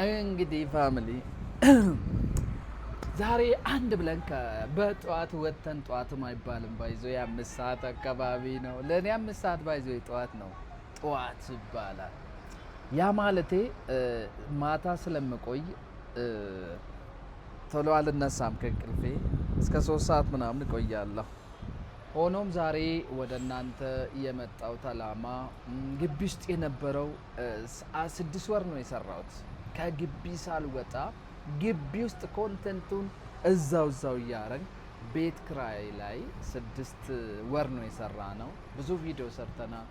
እንግዲህ ፋሚሊ ዛሬ አንድ ብለን በጠዋት ወጥተን ጠዋትም አይባልም ባይዞ የ5 ሰዓት አካባቢ ነው። ለእኔ 5 ሰዓት ባይዞ ጠዋት ነው። ጠዋት ይባላል። ያ ማለቴ ማታ ስለምቆይ ቶሎ አልነሳም ከእንቅልፌ እስከ 3 ሰዓት ምናምን እቆያለሁ። ሆኖም ዛሬ ወደ እናንተ የመጣሁት አላማ ግቢ ውስጥ የነበረው 6 ወር ነው የሰራሁት። ከግቢ ሳልወጣ ግቢ ውስጥ ኮንተንቱን እዛው እያረግ ቤት ክራይ ላይ 6 ወር ነው የሰራ ነው። ብዙ ቪዲዮ ሰርተናል።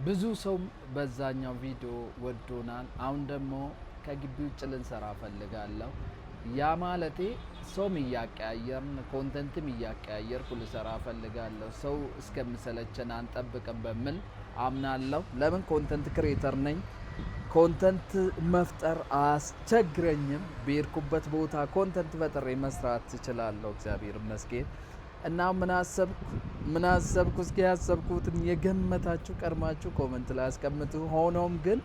ብዙ ሰው በዛኛው ቪዲዮ ወዶናል። አሁን ደግሞ ከግቢ ውጭ ልንሰራ ፈልጋለሁ። ያ ማለቴ ሰውም እያቀያየርን ኮንተንትም እያቀያየርኩ ልሰራ ፈልጋለሁ። ሰው እስከምሰለቸን አንጠብቅም በሚል አምናለሁ። ለምን ኮንተንት ክሬተር ነኝ። ኮንተንት መፍጠር አያስቸግረኝም። በሄድኩበት ቦታ ኮንተንት ፈጥሬ መስራት እችላለሁ። እግዚአብሔር ይመስገን። እና ምን አሰብኩ እስኪ ያሰብኩትን የገመታችሁ ቀድማችሁ ኮመንት ላይ አስቀምጡ። ሆኖም ግን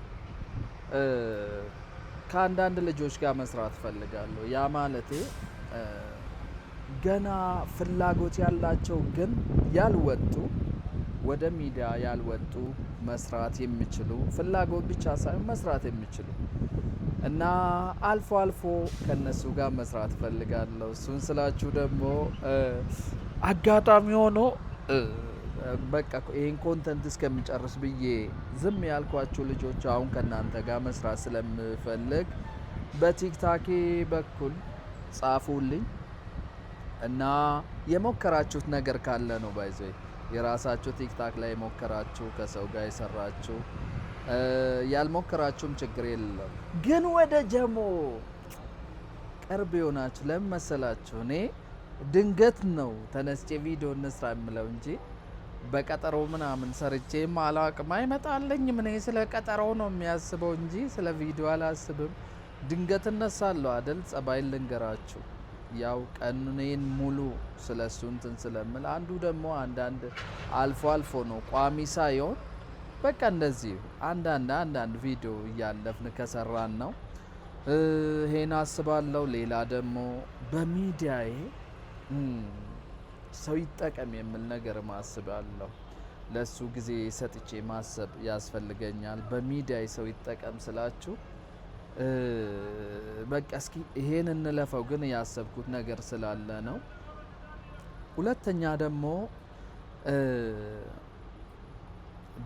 ከአንዳንድ ልጆች ጋር መስራት ፈልጋለሁ። ያ ማለቴ ገና ፍላጎት ያላቸው ግን ያልወጡ ወደ ሚዲያ ያልወጡ መስራት የሚችሉ ፍላጎት ብቻ ሳይሆን መስራት የሚችሉ እና አልፎ አልፎ ከነሱ ጋር መስራት ፈልጋለሁ። እሱን ስላችሁ ደግሞ አጋጣሚ ሆኖ በቃ ይህን ኮንተንት እስከሚጨርስ ብዬ ዝም ያልኳችሁ ልጆች አሁን ከእናንተ ጋር መስራት ስለምፈልግ በቲክታኬ በኩል ጻፉልኝ እና የሞከራችሁት ነገር ካለ ነው ባይዘ የራሳችሁ ቲክታክ ላይ የሞከራችሁ ከሰው ጋር የሰራችሁ ያልሞከራችሁም ችግር የለም። ግን ወደ ጀሞ ቅርብ የሆናችሁ ለምን መሰላችሁ? እኔ ድንገት ነው ተነስቼ ቪዲዮ እንስራ የምለው እንጂ በቀጠሮ ምናምን ሰርቼም አላቅም። አይመጣልኝም። እኔ ስለ ቀጠሮ ነው የሚያስበው እንጂ ስለ ቪዲዮ አላስብም። ድንገት እነሳለሁ አይደል? ጸባይን ልንገራችሁ። ያው ቀኑን ሙሉ ስለ እሱ እንትን ስለምል አንዱ ደግሞ አንዳንድ አልፎ አልፎ ነው ቋሚ ሳይሆን በቃ እንደዚህ አንዳንድ ቪዲዮ እያለፍን ከሰራን ነው ይሄን አስባለሁ። ሌላ ደግሞ በሚዲያዬ ሰው ይጠቀም የሚል ነገር ማስባለሁ። ለሱ ጊዜ ሰጥቼ ማሰብ ያስፈልገኛል። በሚዲያ ሰው ይጠቀም ስላችሁ በቃ እስኪ ይሄን እንለፈው። ግን ያሰብኩት ነገር ስላለ ነው። ሁለተኛ ደግሞ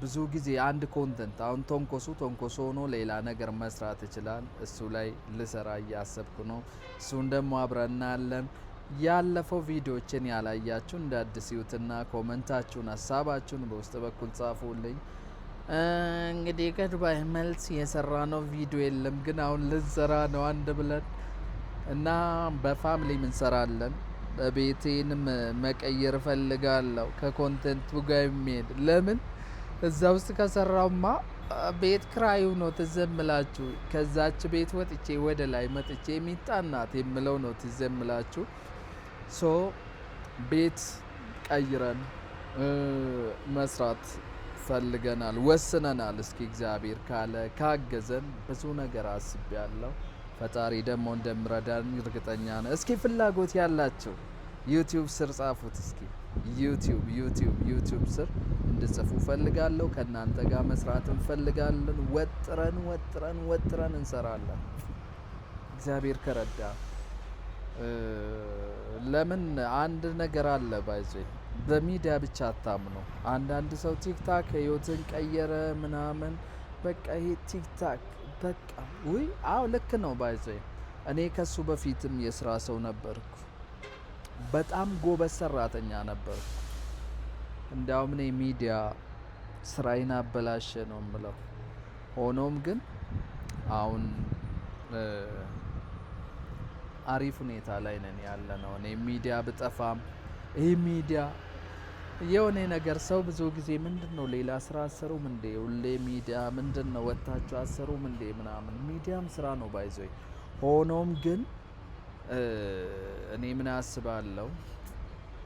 ብዙ ጊዜ አንድ ኮንተንት አሁን ቶንኮሶ ሆኖ ሌላ ነገር መስራት ይችላል። እሱ ላይ ልሰራ እያሰብኩ ነው። እሱን ደግሞ አብረን እናያለን። ያለፈው ቪዲዮችን ያላያችሁ እንደ አዲስ ይዩትና ኮመንታችሁን ሀሳባችሁን በውስጥ በኩል ጻፉልኝ። እንግዲህ ከዱባይ መልስ የሰራ ነው ቪዲዮ የለም፣ ግን አሁን ልንሰራ ነው አንድ ብለን እና በፋሚሊ እንሰራለን። በቤቴንም መቀየር እፈልጋለሁ ከኮንተንቱ ጋር የሚሄድ ለምን እዛ ውስጥ ከሰራውማ ቤት ክራዩ ነው ትዘምላችሁ። ከዛች ቤት ወጥቼ ወደ ላይ መጥቼ የሚጣናት የምለው ነው ትዘምላችሁ። ቤት ቀይረን መስራት ፈልገናል፣ ወስነናል። እስኪ እግዚአብሔር ካለ ካገዘን ብዙ ነገር አስቤያለሁ። ፈጣሪ ደግሞ እንደምረዳን እርግጠኛ ነው። እስኪ ፍላጎት ያላቸው ዩቲዩብ ስር ጻፉት። እስኪ ዩቲዩብ ስር እንድጽፉ ፈልጋለሁ። ከእናንተ ጋር መስራት እንፈልጋለን። ወጥረን እንሰራለን እግዚአብሔር ከረዳ። ለምን አንድ ነገር አለ ባይዞ በሚዲያ ብቻ አታምኑ። አንዳንድ ሰው ቲክታክ ህይወትን ቀየረ ምናምን በቃ ይሄ ቲክታክ በቃ አዎ ልክ ነው ባይዞ። እኔ ከሱ በፊትም የስራ ሰው ነበርኩ። በጣም ጎበዝ ሰራተኛ ነበርኩ። እንዲያውም እኔ ሚዲያ ስራዬን አበላሸ ነው የምለው። ሆኖም ግን አሁን አሪፍ ሁኔታ ላይ ነን ያለ ነው። እኔ ሚዲያ ብጠፋም ይህ ሚዲያ የሆነ ነገር ሰው ብዙ ጊዜ ምንድነው ሌላ ስራ አሰሩም እንዴ ሁሌ ሚዲያ ምንድነው ወታችሁ አሰሩም እንዴ ምናምን፣ ሚዲያም ስራ ነው ባይዞይ። ሆኖም ግን እኔ ምን አስባለሁ፣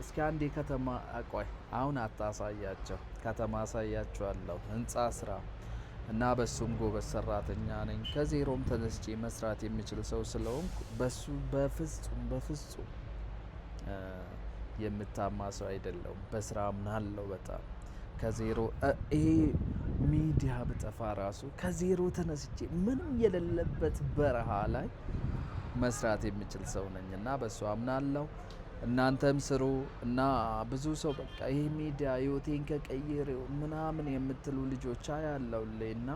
እስኪ አንዴ ከተማ አቋይ አሁን አታሳያቸው፣ ከተማ አሳያችኋለሁ። ህንጻ ስራ እና በሱም ጎበዝ ሰራተኛ ነኝ። ከዜሮም ተነስቼ መስራት የሚችል ሰው ስለሆንኩ በሱ በፍጹም የምታማ ሰው አይደለሁም። በስራ አምናለሁ በጣም ከዜሮ ይሄ ሚዲያ ብጠፋ ራሱ ከዜሮ ተነስቼ ምንም የሌለበት በረሃ ላይ መስራት የሚችል ሰው ነኝ እና በሱ አምናለሁ። እናንተም ስሩ እና ብዙ ሰው በቃ ይሄ ሚዲያ ህይወቴን ከቀየረው ምናምን የምትሉ ልጆች አያለሁልኝ እና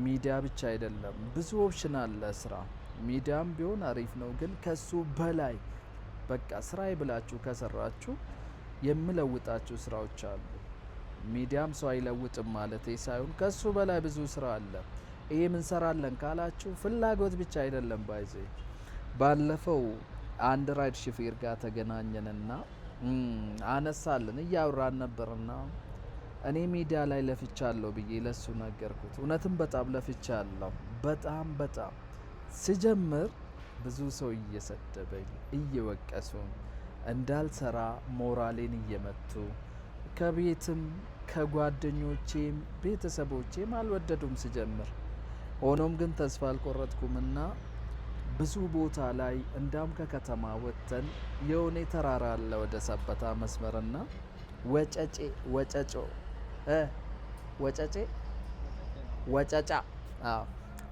ሚዲያ ብቻ አይደለም ብዙ ኦፕሽን አለ ስራ። ሚዲያም ቢሆን አሪፍ ነው፣ ግን ከሱ በላይ በቃ ስራዬ ብላችሁ ከሰራችሁ የምለውጣችሁ ስራዎች አሉ። ሚዲያም ሰው አይለውጥም ማለት ሳይሆን ከሱ በላይ ብዙ ስራ አለ። ይሄ ምን ሰራለን ካላችሁ ፍላጎት ብቻ አይደለም ባይዜ። ባለፈው አንድ ራይድ ሹፌር ጋር ተገናኘንና አነሳልን እያወራን ነበርና እኔ ሚዲያ ላይ ለፍቻለሁ ብዬ ለሱ ነገርኩት። እውነትም በጣም ለፍቻለሁ። በጣም ስጀምር ብዙ ሰው እየሰደበኝ እየወቀሱኝ እንዳልሰራ ሞራሌን እየመቱ ከቤትም ከጓደኞቼም ቤተሰቦቼም አልወደዱም ስጀምር። ሆኖም ግን ተስፋ አልቆረጥኩምና ብዙ ቦታ ላይ እንዳም ከከተማ ወጥተን የሆነ ተራራ አለ ወደ ሰበታ መስመርና ወጨጫ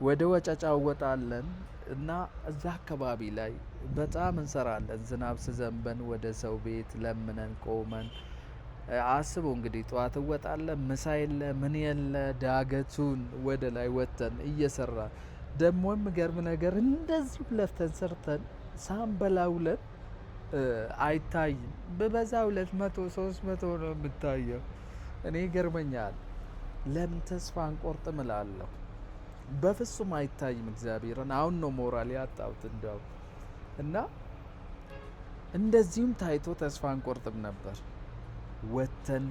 ወደ ወጨጫ ወጣለን እና እዛ አካባቢ ላይ በጣም እንሰራለን። ዝናብ ስዘንበን ወደ ሰው ቤት ለምነን ቆመን አስቡ እንግዲህ ጠዋት እወጣለን፣ ምሳ የለ ምን የለ፣ ዳገቱን ወደ ላይ ወጥተን እየሰራ ደግሞ የሚገርም ነገር እንደዚሁ ለፍተን ሰርተን ሳንበላ ውለን አይታይም። በበዛ 200 300 ነው የምታየው። እኔ ይገርመኛል። ለምን ተስፋ አንቆርጥም እላለሁ። በፍጹም አይታይም። እግዚአብሔርን አሁን ነው ሞራል ያጣሁት እንደው እና እንደዚሁም ታይቶ ተስፋ አንቆርጥም ነበር። ወተን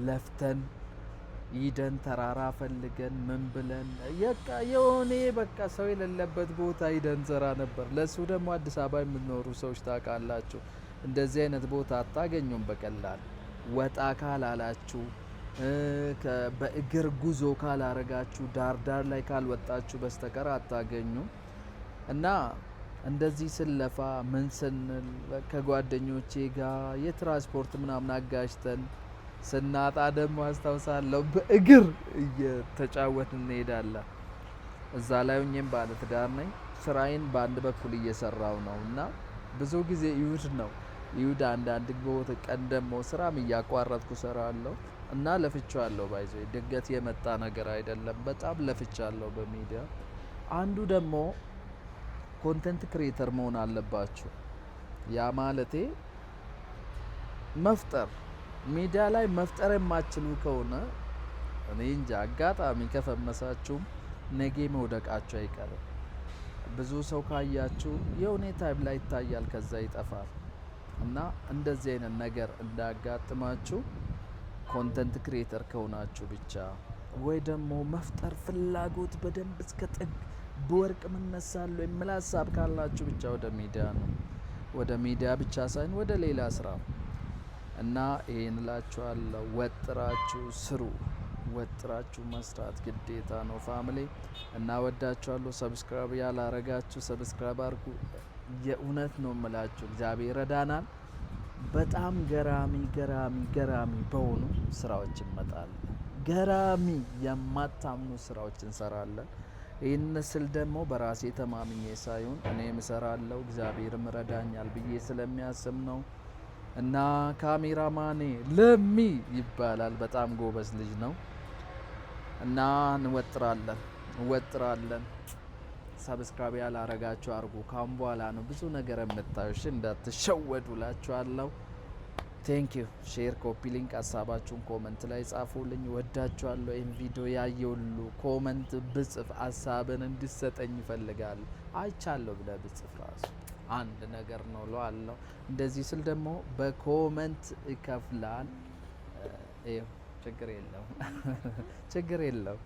ለፍተን ይደን ተራራ ፈልገን ምን ብለን የሆነ በቃ ሰው የሌለበት ቦታ ይደን ዘራ ነበር። ለሱ ደግሞ አዲስ አበባ የምትኖሩ ሰዎች ታውቃላችሁ፣ እንደዚህ አይነት ቦታ አታገኙም በቀላል። ወጣ ካላላችሁ በእግር ጉዞ ካላረጋችሁ ዳር ላይ ካልወጣችሁ በስተቀር አታገኙም። እና እንደዚህ ስለፋ ምን ስንል ከጓደኞቼ ጋር የትራንስፖርት ምናምን አጋጅተን ስናጣ ደግሞ አስታውሳለሁ በእግር እየተጫወትን እንሄዳለን። እዛ ላይ ሆኜም ባለ ትዳር ነኝ። ስራዬን በአንድ በኩል እየሰራው ነው እና ብዙ ጊዜ ይሁድ ነው ይሁድ አንዳንድ ቀን ደግሞ ስራም እያቋረጥኩ ሰራለሁ እና ለፍቻለሁ። ባይዘ ድንገት የመጣ ነገር አይደለም። በጣም ለፍቻለሁ በሚዲያ። አንዱ ደግሞ ኮንተንት ክሬተር መሆን አለባችሁ። ያ ማለቴ መፍጠር ሚዲያ ላይ መፍጠር የማትችሉ ከሆነ እኔ እንጃ አጋጣሚ ከፈመሳችሁም ነገ መውደቃችሁ አይቀርም። ብዙ ሰው ካያችሁ የሆነ ታይም ላይ ይታያል፣ ከዛ ይጠፋል። እና እንደዚህ አይነት ነገር እንዳጋጥማችሁ ኮንተንት ክሬተር ከሆናችሁ ብቻ ወይ ደግሞ መፍጠር ፍላጎት በደንብ እስከ ጥግ በወርቅ ምነሳለሁ የሚል ሀሳብ ካላችሁ ብቻ ወደ ሚዲያ ነው። ወደ ሚዲያ ብቻ ሳይሆን ወደ ሌላ ስራ እና ይሄን እላችኋለሁ። ወጥራችሁ ስሩ። ወጥራችሁ መስራት ግዴታ ነው ፋሚሊ። እና ወዳችኋለሁ። ሰብስክራይብ ያላረጋችሁ ሰብስክራይብ አድርጉ። የእውነት ነው የምላችሁ፣ እግዚአብሔር ይረዳናል። በጣም ገራሚ በሆኑ ስራዎች እንመጣለን። ገራሚ የማታምኑ ስራዎች እንሰራለን። ይህን ስል ደግሞ በራሴ ተማምኜ ሳይሆን እኔም እሰራለሁ እግዚአብሔርም ይረዳኛል ብዬ ስለሚያስብ ነው። እና ካሜራማኔ ለሚ ይባላል፣ በጣም ጎበዝ ልጅ ነው። እና እንወጥራለን። ሰብስክራይብ ያላረጋችሁ አርጉ። ካሁን በኋላ ነው ብዙ ነገር የምታዩሽ፣ እንዳትሸወዱ እላችኋለሁ። ቴንክ ዩ። ሼር፣ ኮፒ ሊንክ፣ ሀሳባችሁን ኮመንት ላይ ጻፉልኝ። ወዳችኋለሁ። ይህን ቪዲዮ ያየ ሁሉ ኮመንት ብጽፍ ሀሳብን እንድሰጠኝ ይፈልጋል። አይቻለሁ ብለህ ብጽፍ ራሱ አንድ ነገር ነው እለዋለሁ። እንደዚህ ስል ደግሞ በኮመንት ይከፍላል። ችግር የለው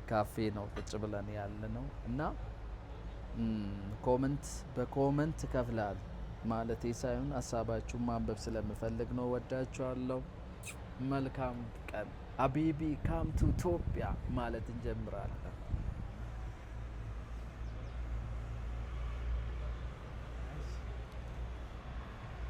ካፌ ነው ቁጭ ብለን ያለ ነው እና በኮመንት ይከፍላል ማለት ሳይሆን ሀሳባችሁን ማንበብ ስለምፈልግ ነው። ወዳችኋለሁ። መልካም ቀን አቢቢ ካም ቱ ኢትዮጵያ ማለት እንጀምራለን።